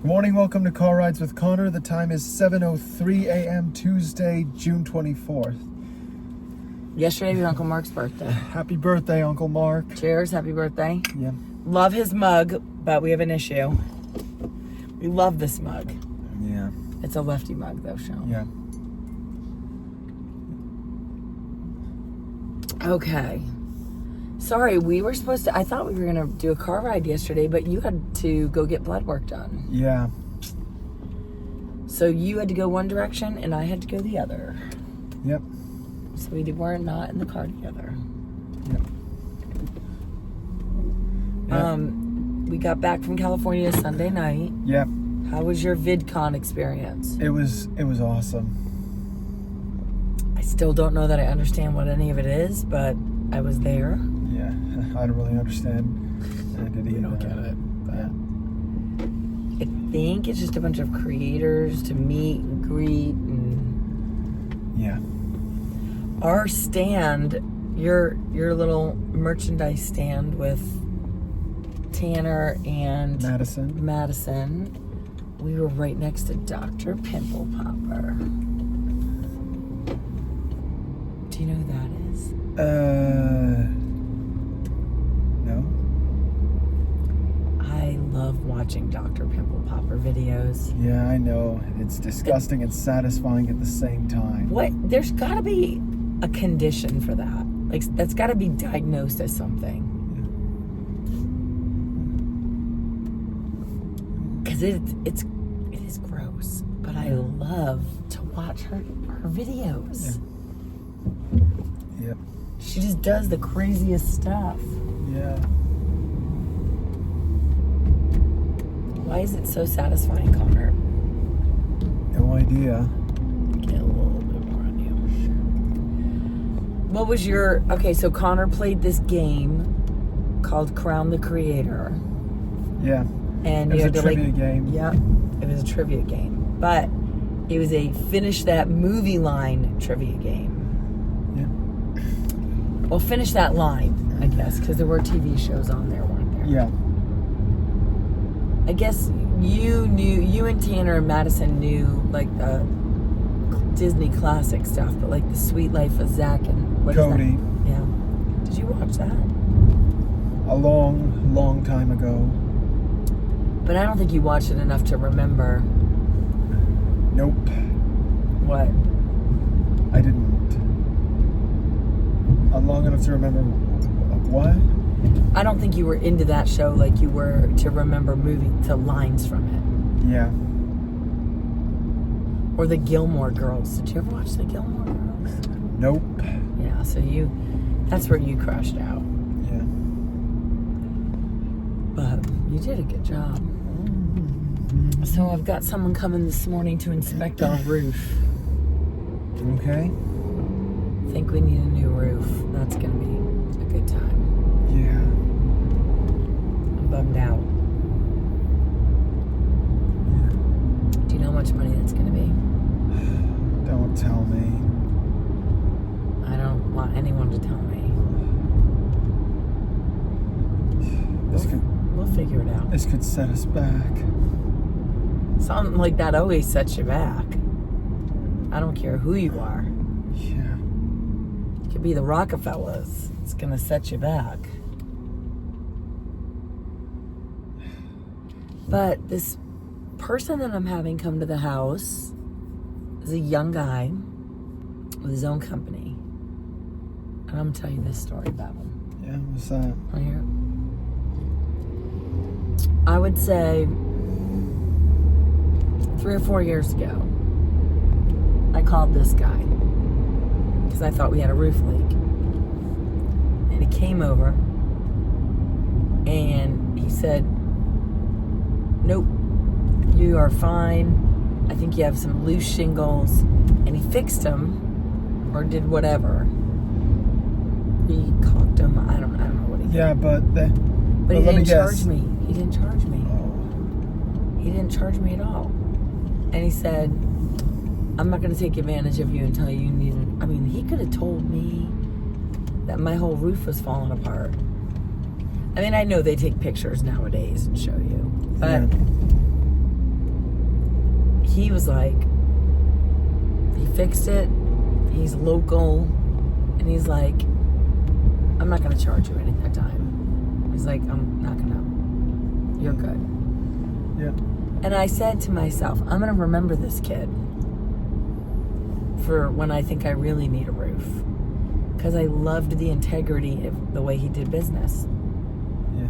Good morning, welcome to Car Rides with Connor. The time is 7:03 a.m. Tuesday, June 24th. Yesterday was Uncle Mark's birthday. Happy birthday, Uncle Mark. Cheers, happy birthday. Yeah. Love his mug, but we have an issue. We love this mug. Yeah. It's a lefty mug though, Sean. Yeah. Okay. Sorry, we were supposed to, I thought we were going to do a car ride yesterday, but you had to go get blood work done. Yeah. So you had to go one direction and I had to go the other. Yep. So we were not in the car together. Yep. Yep. We got back from California Sunday night. Yep. How was your VidCon experience? It was awesome. I still don't know that I understand what any of it is, but I was there. Yeah. I don't really understand. I did either. don't get it. Yeah. I think it's just a bunch of creators to meet and greet and Yeah. our stand, your little merchandise stand with Tanner and Madison. We were right next to Dr. Pimple Popper. Do you know who that is? No. I love watching Dr. Pimple Popper videos. Yeah, I know. It's disgusting and satisfying at the same time. What? There's got to be a condition for that. Like, that's got to be diagnosed as something. Because it is gross. But I love to watch her videos. Yeah. Yep. She just does the craziest stuff. Yeah. Why is it so satisfying, Connor? No idea. Get a little bit more on you. What was your... Okay, so Connor played this game called Crown the Creator. Yeah. And it you was had a to trivia game. Yep. It was a trivia game. But it was a finish that movie line trivia game. Yeah. Well, finish that line, I guess, because there were TV shows on there, weren't there? Yeah. I guess you and Tanner and Madison knew, like, the Disney classic stuff, but, like, The Sweet Life of Zach and... Cody. Yeah. Did you watch that? A long, long time ago. But I don't think you watched it enough to remember. Nope. What? I didn't. Long enough to remember what? I don't think you were into that show like you were to remember moving to lines from it. Yeah. Or the Gilmore Girls. Did you ever watch the Gilmore Girls? Nope. Yeah, so that's where you crashed out. Yeah. But you did a good job. So I've got someone coming this morning to inspect our roof. Okay. I think we need a new roof. That's going to be a good time. Yeah. I'm bummed out. Yeah. Do you know how much money that's going to be? Don't tell me. I don't want anyone to tell me. We'll figure it out. This could set us back. Something like that always sets you back. I don't care who you are. Yeah. It could be the Rockefellers. It's going to set you back. But this person that I'm having come to the house is a young guy with his own company. And I'm going to tell you this story about him. Yeah, what's that? Want to hear it? I would say 3 or 4 years ago, I called this guy because I thought we had a roof leak. And he came over and he said, "Nope, you are fine. I think you have some loose shingles." And he fixed them or did whatever. He caulked them. I don't know what he did. Yeah, but he didn't charge me. He didn't charge me. Oh. He didn't charge me at all. And he said, "I'm not going to take advantage of you until you need it." I mean, he could have told me that my whole roof was falling apart. I mean, I know they take pictures nowadays and show you. But he was like, he fixed it. He's local. And he's like, I'm not going to charge you any that time. He's like, I'm not going to. You're good. Yeah. And I said to myself, I'm going to remember this kid for when I think I really need a roof. Because I loved the integrity of the way he did business. Yeah.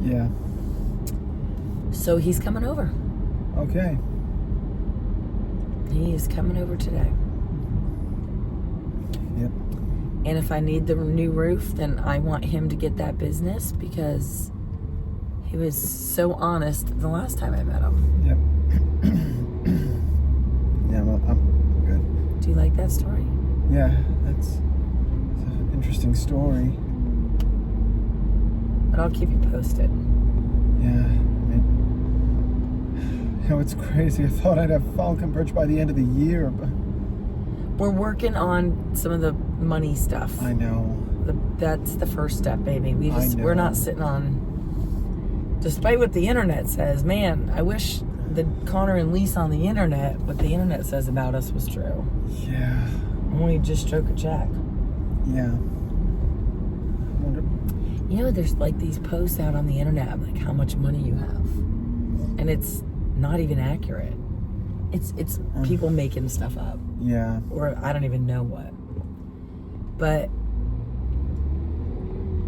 Yeah. So he's coming over. Okay. He is coming over today. Yep. And if I need the new roof, then I want him to get that business because he was so honest the last time I met him. Yep. Yeah, well, I'm good. Do you like that story? Yeah, that's an interesting story. But I'll keep you posted. Yeah. You know, it's crazy. I thought I'd have Falcon Bridge by the end of the year, but... We're working on some of the money stuff. I know. That's the first step, baby. We're not sitting on... Despite what the internet says, man, I wish the Connor and Lisa on the internet, what the internet says about us was true. Yeah. Only just stroke a check. Yeah. You know, there's like these posts out on the internet, like how much money you have. And it's not even accurate. It's people making stuff up. Yeah. Or I don't even know what. But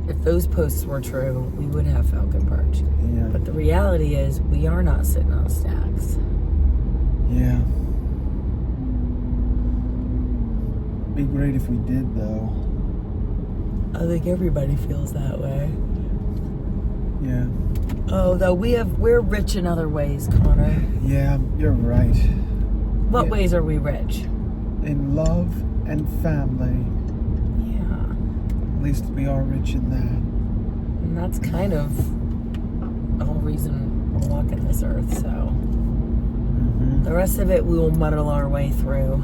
if those posts were true, we would have Falcon Perch. Yeah. But the reality is we are not sitting on stacks. Yeah. Be great if we did, though. I think everybody feels that way. Yeah. Oh, though we're rich in other ways, Connor. Yeah, you're right. What ways are we rich? In love and family. Yeah. At least we are rich in that. And that's kind of the whole reason we're walking this earth, so. Mm-hmm. The rest of it we will muddle our way through.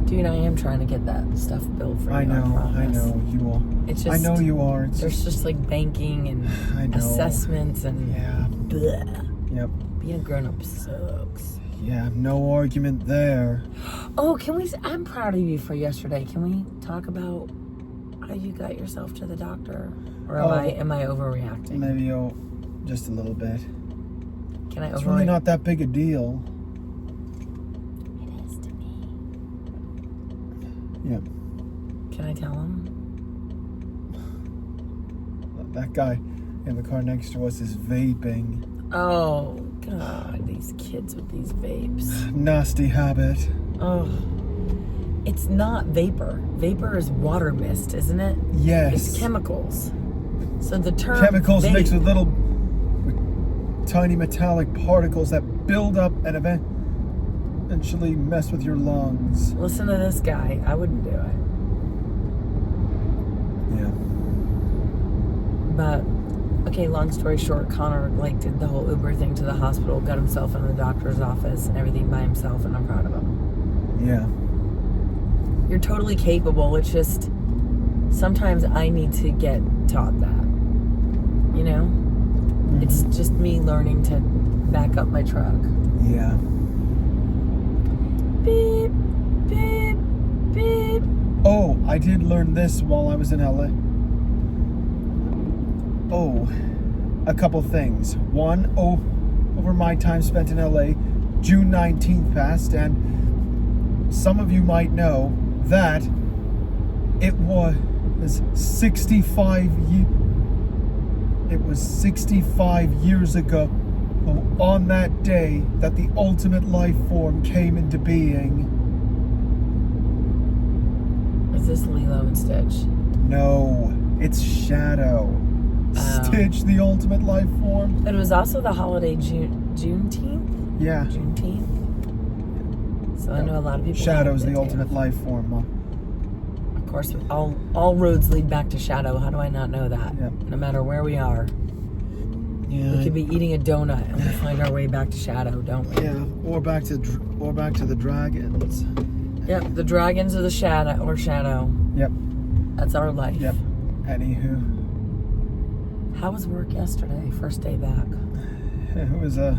Dude, I am trying to get that stuff built for you. I know you are. It's just, I know you are. There's just like banking and assessments and bleh. Yep. Being a grown-up sucks. Yeah, no argument there. Oh, I'm proud of you for yesterday. Can we talk about how you got yourself to the doctor? Or am I overreacting? Maybe just a little bit. Can I It's really not that big a deal. Yep. Can I tell him? That guy in the car next to us is vaping. Oh, God. These kids with these vapes. Nasty habit. Oh. It's not vapor. Vapor is water mist, isn't it? Yes. It's chemicals. So the term chemicals vape, mixed with tiny metallic particles that build up and eventually mess with your lungs. Listen to this guy. I wouldn't do it. Yeah. But, okay, long story short, Connor, did the whole Uber thing to the hospital, got himself in the doctor's office and everything by himself, and I'm proud of him. Yeah. You're totally capable. It's just, sometimes I need to get taught that. You know? Mm-hmm. It's just me learning to back up my truck. Yeah. Beep, beep, beep. Oh, I did learn this while I was in LA. Oh, a couple things. One, over my time spent in LA, June 19th passed, and some of you might know that it was 65 years ago on that day that the ultimate life form came into being. Is this Lilo and Stitch? No, it's Shadow. Stitch, the ultimate life form. But it was also the holiday Juneteenth? Yeah. Juneteenth? So I know a lot of people. Shadow's the ultimate life form. Of course, all roads lead back to Shadow. How do I not know that? Yep. No matter where we are. Yeah. We could be eating a donut and we find our way back to Shadow, don't we? Yeah, or back to the dragons. Yep, the dragons of the Shadow. Yep. That's our life. Yep. Anywho. How was work yesterday? First day back. It was a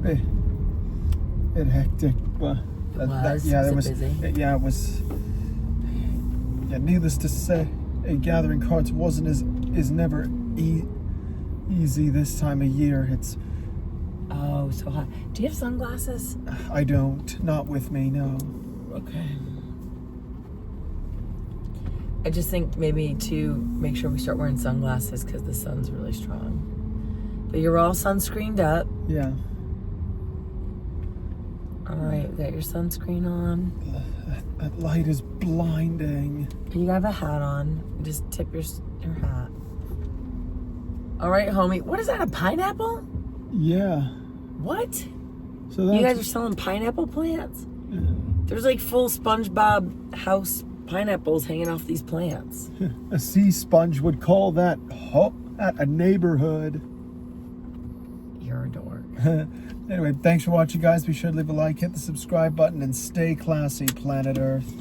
bit hectic. Well, It was busy? It was. Yeah, needless to say, gathering cards is never easy this time of year. It's. Oh, so hot. Do you have sunglasses? I don't. Not with me, no. Okay. I just think maybe to make sure we start wearing sunglasses because the sun's really strong. But you're all sunscreened up. Yeah. All right, you got your sunscreen on. That light is blinding. You have a hat on. Just tip your hat. All right, homie. What is that, a pineapple? Yeah. What? So that's, you guys are selling pineapple plants? Yeah. There's like full SpongeBob house pineapples hanging off these plants. A sea sponge would call that a neighborhood. You're a dork. Anyway, thanks for watching, guys. Be sure to leave a like, hit the subscribe button, and stay classy, planet Earth.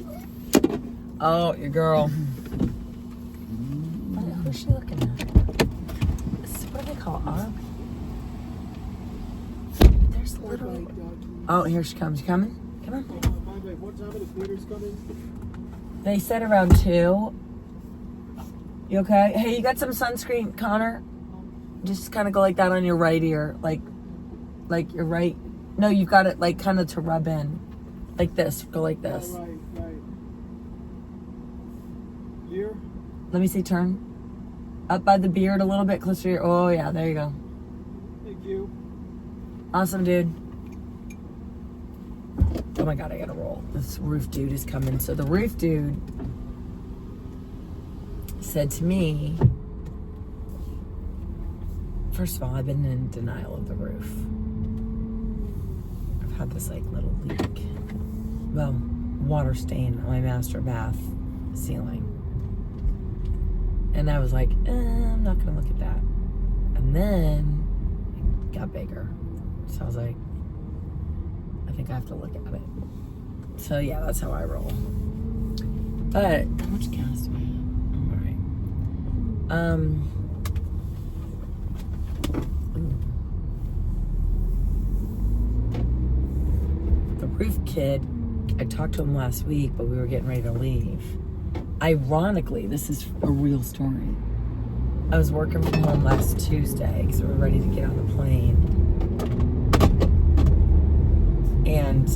Oh, your girl. Who's she looking at? What do they call Arb? There's literally... Oh, here she comes. You coming? Come on. What time are the theaters coming? They said around 2. You okay? Hey, you got some sunscreen, Connor? Just kind of go like that on your right ear. Like your right... No, you've got it like kind of to rub in. Like this. Go like this. Oh, right. Here? Let me see, turn. Up by the beard a little bit, closer to your... Oh, yeah, there you go. Thank you. Awesome, dude. Oh my God, I gotta roll. This roof dude is coming. So the roof dude said to me, first of all, I've been in denial of the roof. I've had this like little leak. Well, water stain on my master bath ceiling. And I was like, I'm not gonna look at that. And then it got bigger. So I was like, I think I have to look at it. So yeah, that's how I roll. But how much gas do I have? All right. The roof kid, I talked to him last week, but we were getting ready to leave. Ironically, this is a real story. I was working from home last Tuesday because we were ready to get on the plane. And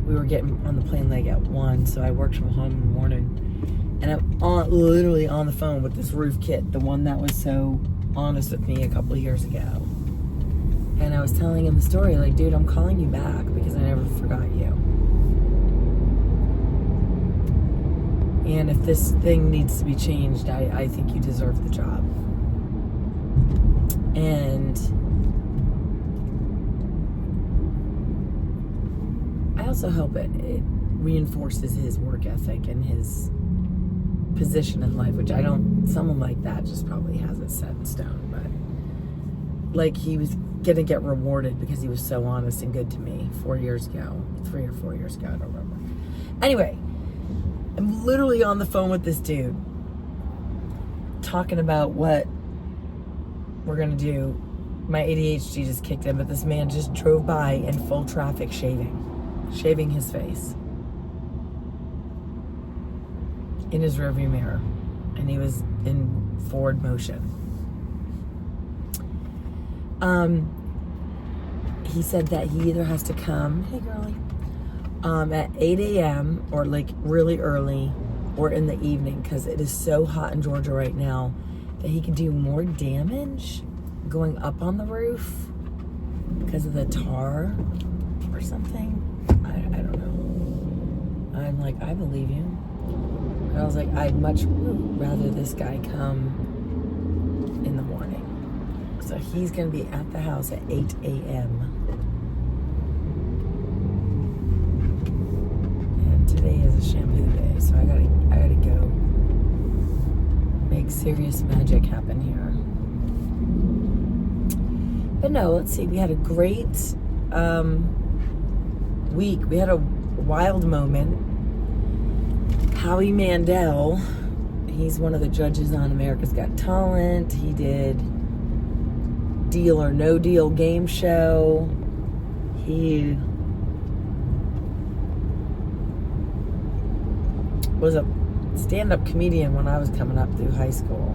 we were getting on the plane like at 1, so I worked from home in the morning. And I'm literally on the phone with this roof kid, the one that was so honest with me a couple of years ago. And I was telling him the story, like, dude, I'm calling you back because I never forgot you. And if this thing needs to be changed, I think you deserve the job. And I also hope it reinforces his work ethic and his position in life, which someone like that just probably has it set in stone, but like he was gonna get rewarded because he was so honest and good to me 4 years ago, 3 or 4 years ago, I don't remember. Anyway, I'm literally on the phone with this dude talking about what we're gonna do. My ADHD just kicked in, but this man just drove by in full traffic shaving his face in his rearview mirror, and he was in forward motion. He said that he either has to come, hey girlie, at 8 a.m. or like really early or in the evening because it is so hot in Georgia right now that he could do more damage going up on the roof because of the tar or something. I don't know. I'm like, I believe you. And I was like, I'd much rather this guy come in the morning. So he's going to be at the house at 8 a.m. And today is a shampoo day, so I gotta go make serious magic happen here. But no, let's see. We had a great week. We had a wild moment. Howie Mandel, He's one of the judges on America's Got Talent. He did Deal or No Deal game show. He was a stand-up comedian when I was coming up through high school.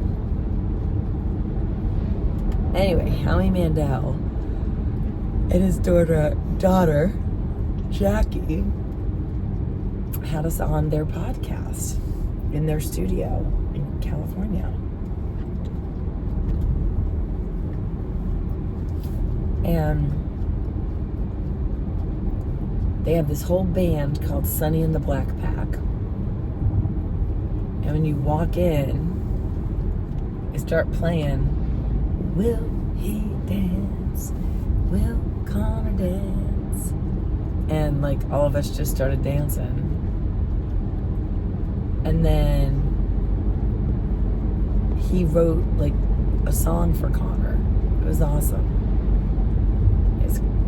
Anyway, Howie Mandel and his daughter Jackie, had us on their podcast in their studio in California. And they have this whole band called Sonny and the Black Pack. And when you walk in, they start playing, Will he dance? Will Connor dance? And like all of us just started dancing. And then he wrote like a song for Connor. It was awesome.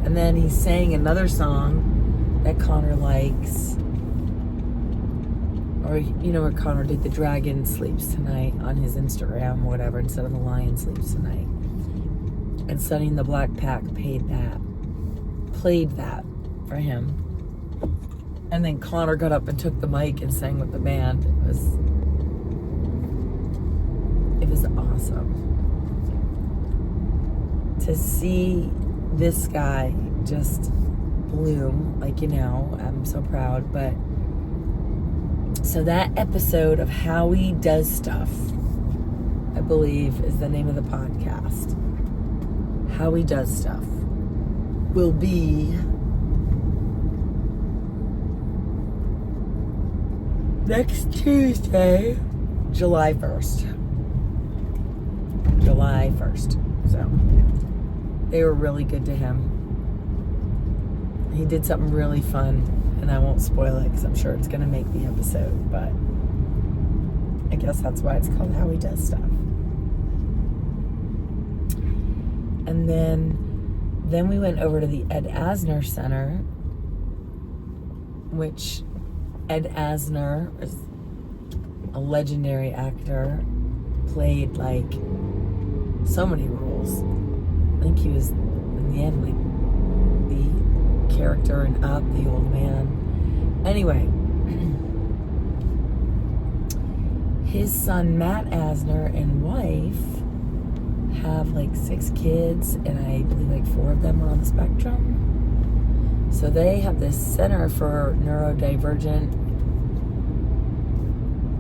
And then he sang another song that Connor likes. Or, you know, where Connor did the dragon sleeps tonight on his Instagram or whatever, instead of the lion sleeps tonight. And Sonny and the Black Pack played that for him. And then Connor got up and took the mic and sang with the band. It was awesome to see this guy just bloom. Like, you know, I'm so proud. But so that episode of Howie Does Stuff, I believe is the name of the podcast. Howie Does Stuff will be next Tuesday, July 1st. July 1st. So they were really good to him. He did something really fun, and I won't spoil it because I'm sure it's going to make the episode, but I guess that's why it's called How He Does Stuff. And then we went over to the Edner Center, which Ed Asner is a legendary actor, played like so many roles. I think he was in the end like the character in Up, the old man. Anyway, his son Matt Asner and wife have like 6 kids, and I believe like 4 of them are on the spectrum. So they have this center for neurodivergent,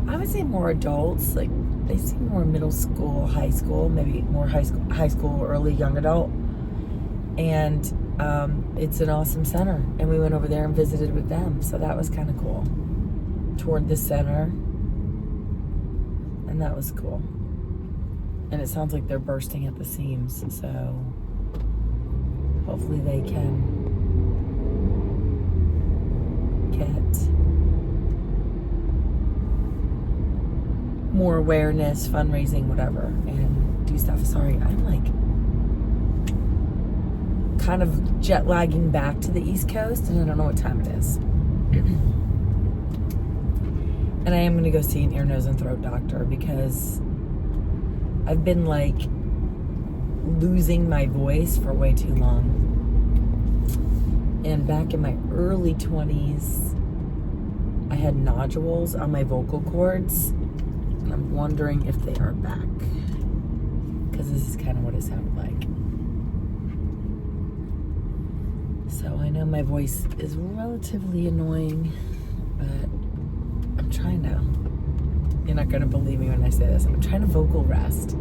I would say more adults, like they seem more middle school, high school, maybe more high school, early young adult. And it's an awesome center. And we went over there and visited with them. So that was kind of cool. Toured the center. And that was cool. And it sounds like they're bursting at the seams. So hopefully they can get more awareness, fundraising, whatever, and do stuff. Sorry, I'm like kind of jet lagging back to the East Coast, and I don't know what time it is. And I am going to go see an ear, nose, and throat doctor because I've been like losing my voice for way too long. And back in my early 20s, I had nodules on my vocal cords, and I'm wondering if they are back, because this is kind of what it sounded like. So I know my voice is relatively annoying, but I'm trying to, you're not going to believe me when I say this, I'm trying to vocal rest.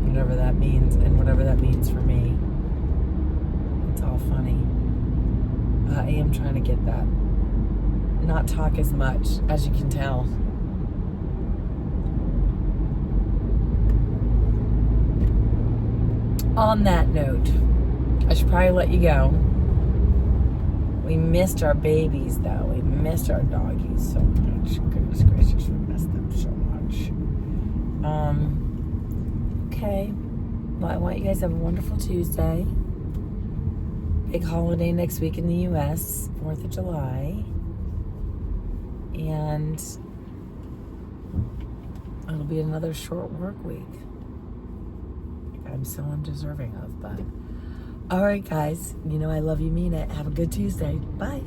Whatever that means, and whatever that means for me. It's all funny. I am trying to get that. Not talk as much, as you can tell. On that note, I should probably let you go. We missed our babies, though. We missed our doggies so much. Goodness gracious, we missed them so much. Okay. Well, I want you guys to have a wonderful Tuesday. Big holiday next week in the U.S., 4th of July. And it'll be another short work week. I'm so undeserving of, but all right, guys. You know I love you, mean it. Have a good Tuesday. Bye.